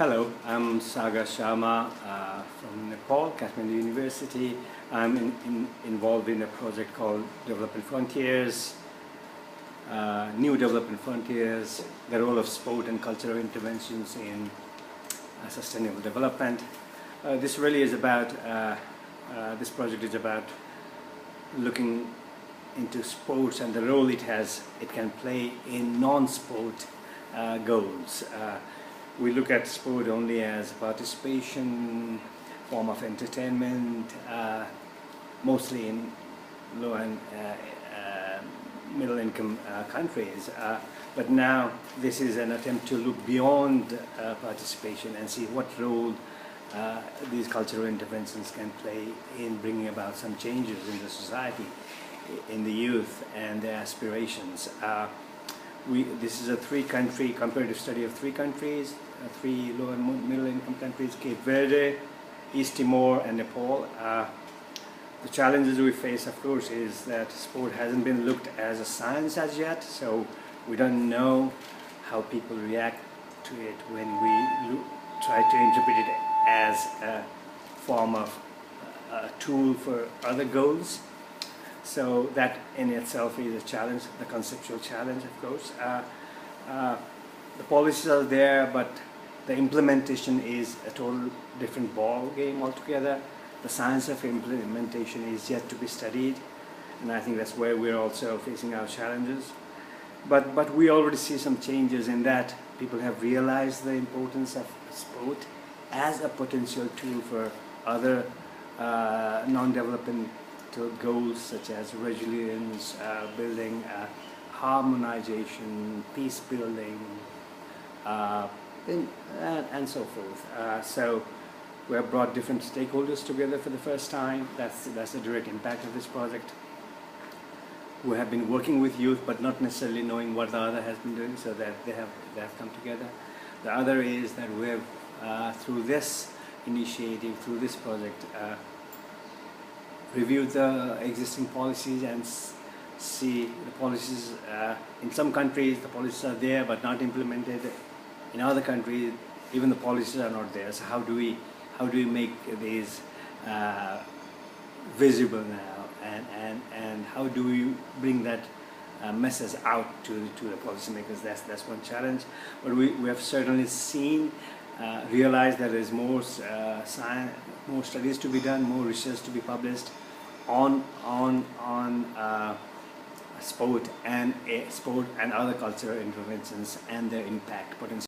Hello, I'm Sagar Sharma from Nepal, Kathmandu University. I'm involved in a project called Development Frontiers, New Development Frontiers, the role of sport and cultural interventions in sustainable development. This project is about looking into sports and the role it can play in non-sport goals. We look at sport only as a participation, form of entertainment, mostly in low and middle income countries. But now this is an attempt to look beyond participation and see what role these cultural interventions can play in bringing about some changes in the society, in the youth and their aspirations. This is a three-country comparative study of three countries, three low and middle income countries: Cape Verde, East Timor and Nepal. The challenges we face, of course, is that sport hasn't been looked as a science as yet, so we don't know how people react to it when we try to interpret it as a form of a tool for other goals. So that in itself is a challenge, the conceptual challenge, of course. The policies are there, but the implementation is a total different ball game altogether. The science of implementation is yet to be studied, and I think that's where we're also facing our challenges. But we already see some changes in that people have realized the importance of sport as a potential tool for other non-developmental goals such as resilience building, harmonization, peace building, and so forth. So we have brought different stakeholders together for the first time. That's the direct impact of this project. We have been working with youth, but not necessarily knowing what the other has been doing, so that they have come together. The other is that we have, through this initiative, through this project, review the existing policies and see the policies. In some countries the policies are there but not implemented. In other countries even the policies are not there. So how do we make these visible now, and how do we bring that message out to the policymakers? That's one challenge. But we have certainly seen, realized that there is more studies to be done, more research to be published on sport and other cultural interventions and their impact potential.